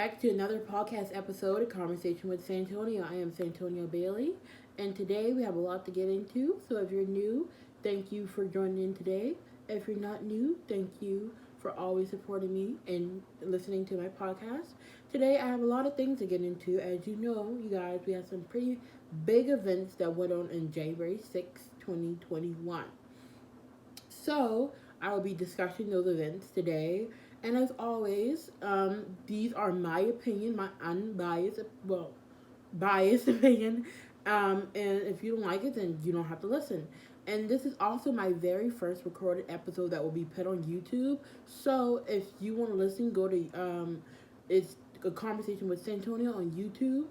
back to another podcast episode, A Conversation with Santonio. I am Santonio Bailey, and today we have a lot to get into. So if you're new, thank you for joining in today. If you're not new, thank you for always supporting me and listening to my podcast. Today I have a lot of things to get into. As you know, you guys, we have some pretty big events that went on January 6th, 2021. So I will be discussing those events today. And as always, these are my opinion, my unbiased, biased opinion. And if you don't like it, then you don't have to listen. And this is also my very first recorded episode that will be put on YouTube. So if you want to listen, go to it's a conversation with Santonio on YouTube.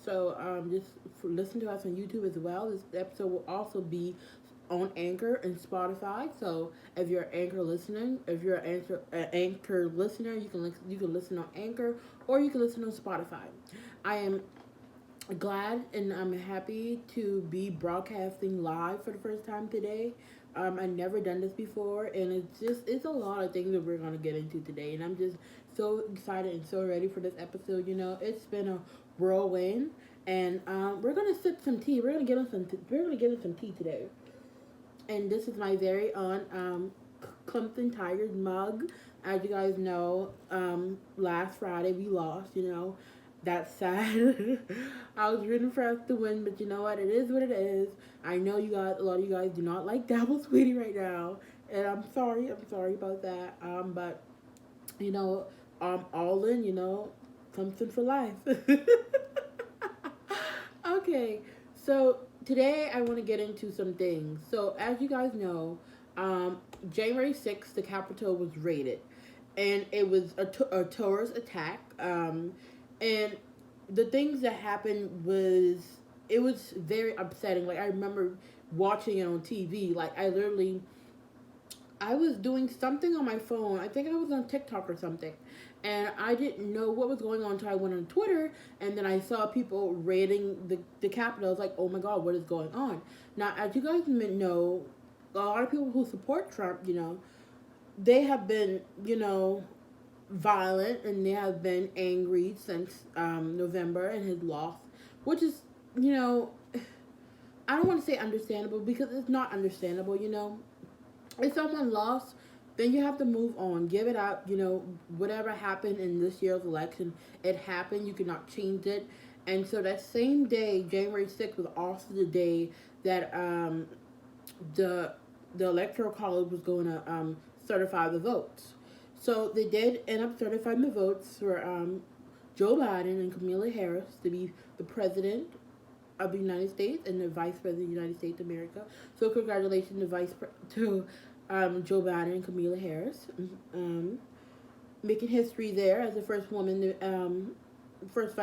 So just listen to us on YouTube as well. This episode will also be on Anchor and Spotify. So if you're an Anchor listener, you can listen on Anchor or you can listen on Spotify. I am glad and I'm happy to be broadcasting live for the first time today. I've never done this before, and it's a lot of things that we're gonna get into today, and I'm just so excited and so ready for this episode. You know, it's been a whirlwind, and we're gonna sip some tea. We're gonna get in some tea today, and this is my very own Clemson Tigers mug. As you guys know, last Friday we lost. You know, that's sad. I was rooting for us to win, but you know what? It is what it is. I know you guys. A lot of you guys do not like Dabble Sweetie right now, and I'm sorry. I'm sorry about that. But you know, all in. You know, Clemson for life. Okay, so today I want to get into some things. So as you guys know, January 6th, the Capitol was raided, and it was a terrorist attack. And the things that happened it was very upsetting. Like I remember watching it on TV. Like I was doing something on my phone. I think I was on TikTok or something. And I didn't know what was going on until I went on Twitter. And then I saw people raiding the Capitol. I was like, oh my God, what is going on? Now, as you guys know, a lot of people who support Trump, you know, they have been, you know, violent and they have been angry since November and his loss, which is, you know, I don't want to say understandable because it's not understandable, you know. If someone lost, then you have to move on. Give it up. You know, whatever happened in this year's election, it happened. You cannot change it. And so that same day, January 6th, was also the day that the electoral college was going to certify the votes. So they did end up certifying the votes for Joe Biden and Kamala Harris to be the president of the United States and the vice president of the United States of America. So congratulations to Joe Biden and Kamala Harris, making history there as the first woman, first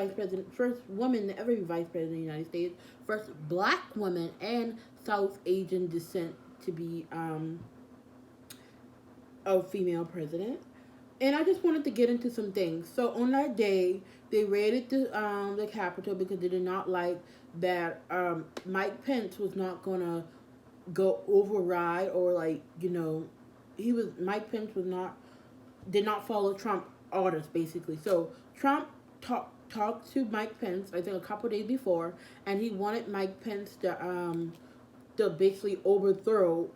woman to ever be vice president of the United States, first black woman and South Asian descent to be a female president. And I just wanted to get into some things. So on that day, they raided the Capitol because they did not like that Mike Pence was not gonna go override or like, you know, Mike Pence did not follow Trump orders basically. So Trump talked to Mike Pence I think a couple days before, and he wanted Mike Pence to basically overthrow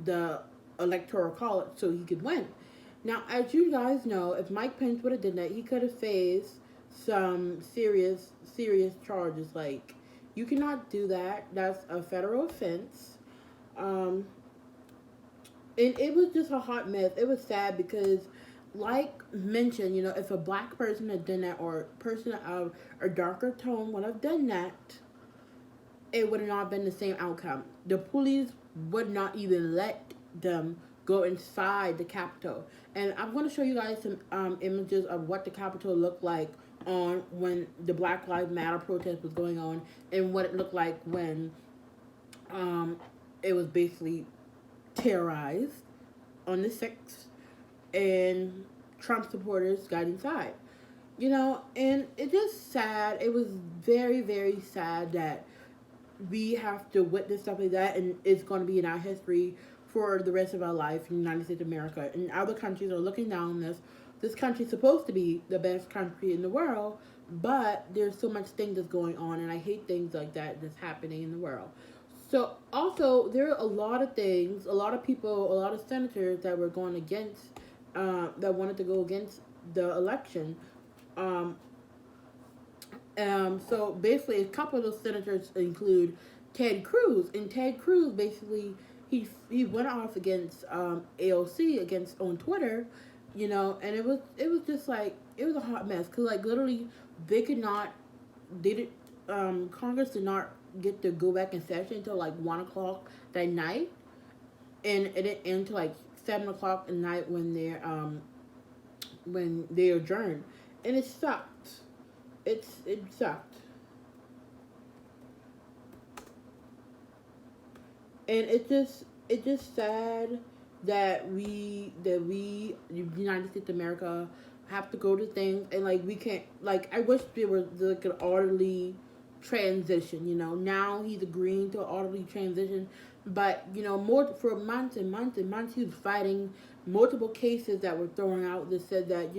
the electoral college so he could win. Now, as you guys know, if Mike Pence would have done that, he could have faced some serious charges. Like, you cannot do that. That's a federal offense. And it was just a hot mess. It was sad because, like mentioned, you know, if a black person had done that or a person of a darker tone would have done that, it would have not been the same outcome. The police would not even let them go inside the Capitol. And I'm going to show you guys some images of what the Capitol looked like on when the Black Lives Matter protest was going on, and what it looked like when it was basically terrorized on the 6th and Trump supporters got inside. You know, and it's just sad. It was very, very sad that we have to witness stuff like that, and it's going to be in our history for the rest of our life in the United States of America. And other countries are looking down on this this country's supposed to be the best country in the world, but there's so much things that's going on, and I hate things like that that's happening in the world. So also there are a lot of things, a lot of people, a lot of senators that were going against, that wanted to go against the election. Um, so basically, a couple of those senators include Ted Cruz, and Ted Cruz basically he went off against AOC against on Twitter, and it was just like it was a hot mess because like literally they could not did it Congress did not get to go back in session until like 1 o'clock that night, and it didn't end until like 7 o'clock at night when they adjourned, and it sucked. It sucked. And it's just sad that we the United States of America have to go to things, and like we can't, like I wish there was like an orderly transition. Now he's agreeing to an orderly transition, but more for months and months and months he was fighting multiple cases that were thrown out that said that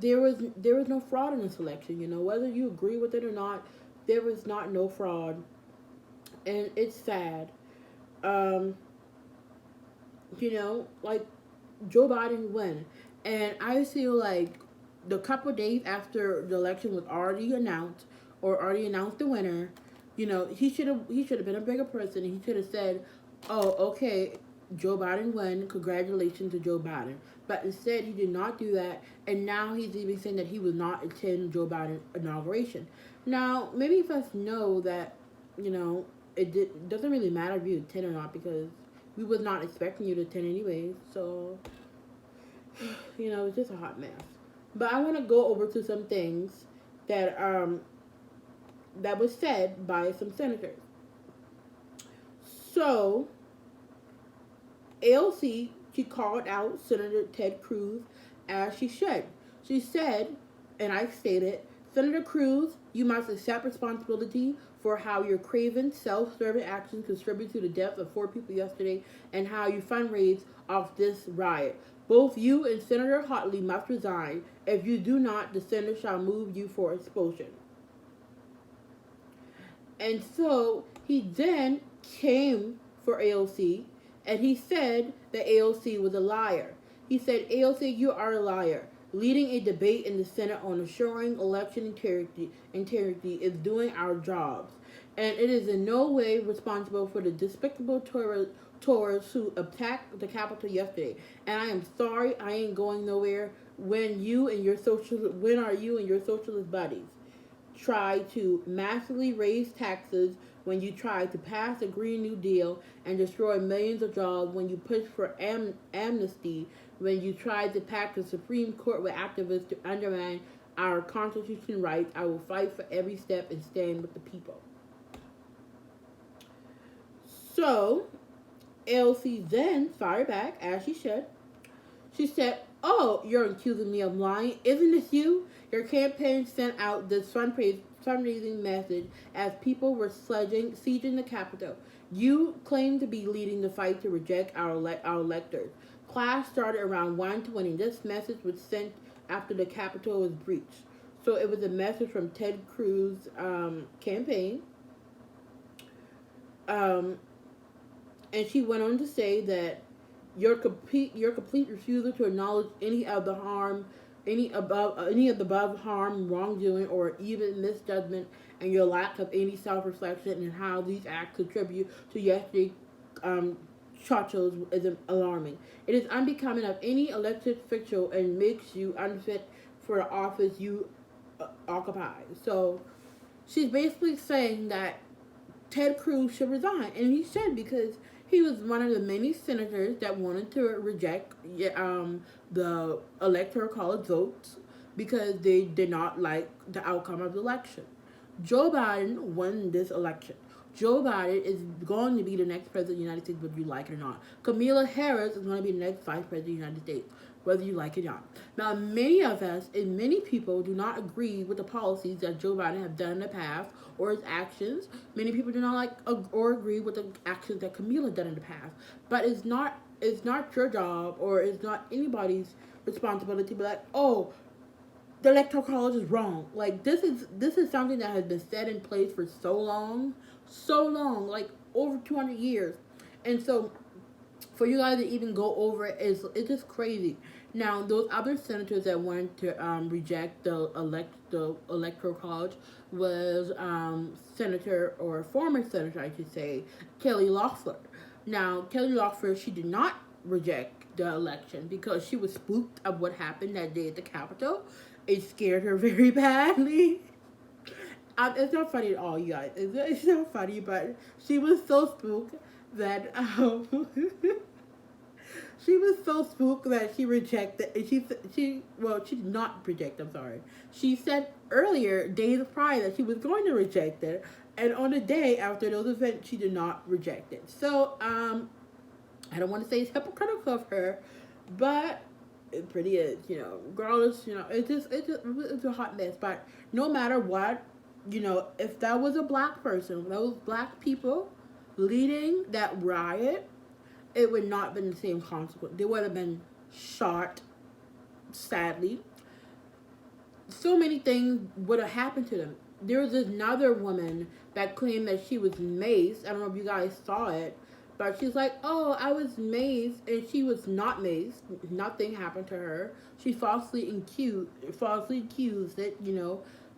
there was no fraud in this election. Whether you agree with it or not, there was not no fraud, and it's sad. Um, like Joe Biden win, and I feel like the couple days after the election was already announced or already announced the winner, he should have been a bigger person, and he should have said, "Oh, okay, Joe Biden won. Congratulations to Joe Biden." But instead, he did not do that, and now he's even saying that he will not attend Joe Biden's inauguration. Now, maybe if us know that, doesn't really matter if you attend or not because we was not expecting you to attend anyways. So, it's just a hot mess. But I want to go over to some things that was said by some senators. So, AOC, she called out Senator Ted Cruz as she should. She said, and I stated, "Senator Cruz, you must accept responsibility for how your craven, self-serving actions contributed to the death of 4 people yesterday and how you fundraised off this riot. Both you and Senator Hotley must resign. If you do not, the Senate shall move you for expulsion." And so he then came for AOC, and he said that AOC was a liar. He said, "AOC, you are a liar. Leading a debate in the Senate on assuring election integrity is doing our jobs, and it is in no way responsible for the despicable tourists who attacked the Capitol yesterday. And I am sorry, I ain't going nowhere. When are you and your socialist buddies try to massively raise taxes, when you try to pass a Green New Deal and destroy millions of jobs, when you push for amnesty, when you try to pack the Supreme Court with activists to undermine our constitutional rights, I will fight for every step and stand with the people." So, AOC then fired back, as she should. She said, "Oh, you're accusing me of lying. Isn't this you? Your campaign sent out this fundraising message as people were sieging the Capitol. You claim to be leading the fight to reject our electors. Class started around 1:20. This message was sent after the Capitol was breached." So it was a message from Ted Cruz campaign. Um, and she went on to say that your complete refusal to acknowledge any of the above harm, wrongdoing, or even misjudgment, and your lack of any self-reflection and how these acts contribute to yesterday's churchills is alarming. It is unbecoming of any elected official and makes you unfit for the office you occupy. So she's basically saying that Ted Cruz should resign, and he should, because he was one of the many senators that wanted to reject the electoral college votes because they did not like the outcome of the election. Joe Biden won this election. Joe Biden is going to be the next president of the United States, whether you like it or not. Kamala Harris is going to be the next vice president of the United States, whether you like it or not. Now, many of us and many people do not agree with the policies that Joe Biden has done in the past or his actions. Many people do not like or agree with the actions that Kamala done in the past. But it's not your job, or it's not anybody's responsibility to be like, oh, the electoral college is wrong. Like this is something that has been set in place for so long, like over 200 years, and so for you guys to even go over it is it's just crazy. Now those other senators that wanted to reject the electoral college was Senator or former senator I should say Kelly Loeffler. Now Kelly Loeffler, she did not reject the election because she was spooked of what happened that day at the Capitol. It scared her very badly. It's not funny at all, you guys. It's not funny, but she was so spooked that she was so spooked that she rejected. She did not reject. I'm sorry. She said earlier, days prior, that she was going to reject it, and on the day after those events, she did not reject it. So I don't want to say it's hypocritical of her, but it pretty is. Regardless, it's a hot mess. But no matter what, if that was a black person, those black people leading that riot, it would not have been the same consequence. They would have been shot, sadly. So many things would have happened to them. There was another woman that claimed that she was maced. I don't know if you guys saw it, but she's like, oh, I was maced, and she was not maced. Nothing happened to her. She falsely accused it,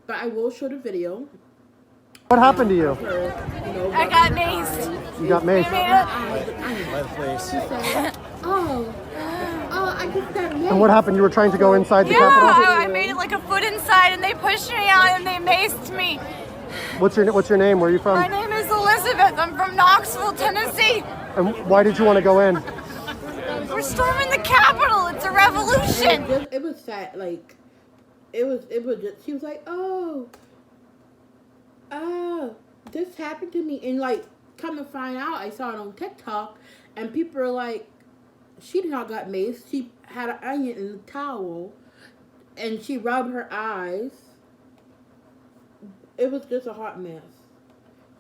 But I will show the video. What happened to you? I got maced. You got maced. She said, oh, I just got maced. And what happened? You were trying to go inside the Capitol? I made it like a foot inside, and they pushed me out, and they maced me. What's your name? Where are you from? My name is Elizabeth. I'm from Knoxville, Tennessee. And why did you want to go in? We're storming the Capitol. It's a revolution. It was sad. Like, it was just, she was like, oh, this happened to me. And, like, come to find out, I saw it on TikTok, and people are like, she did not got maced. She had an onion in the towel, and she rubbed her eyes. It was just a hot mess.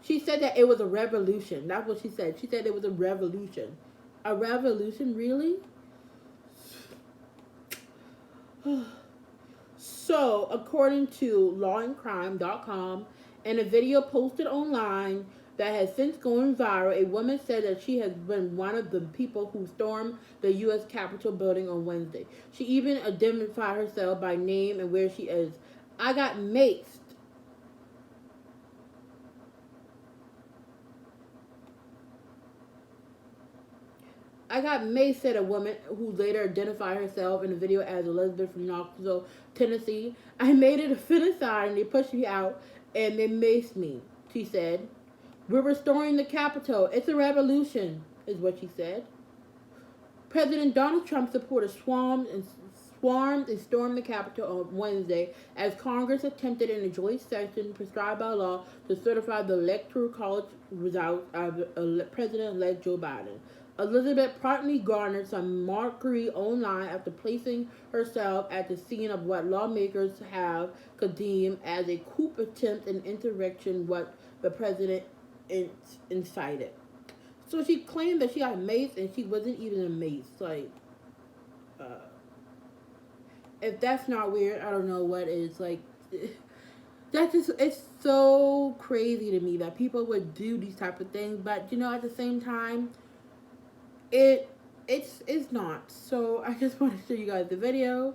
She said that it was a revolution. That's what she said. She said it was a revolution. A revolution, really? So, according to lawandcrime.com, in a video posted online that has since gone viral, a woman said that she has been one of the people who stormed the U.S. Capitol building on Wednesday. She even identified herself by name and where she is. I got maced. I got maced, said a woman who later identified herself in the video as Elizabeth from Knoxville, Tennessee. I made it a finicide and they pushed me out and they maced me, she said. We're restoring the Capitol. It's a revolution, is what she said. President Donald Trump supporters swarmed and stormed the Capitol on Wednesday as Congress attempted in a joint session prescribed by law to certify the Electoral College results of President-elect Joe Biden. Elizabeth promptly garnered some mockery online after placing herself at the scene of what lawmakers have condemned as a coup attempt and insurrection what the president incited. So she claimed that she got maced and she wasn't even a mace. Like, if that's not weird, I don't know what is. Like, that's just, it's so crazy to me that people would do these type of things. But, at the same time, it's not. So I just want to show you guys the video.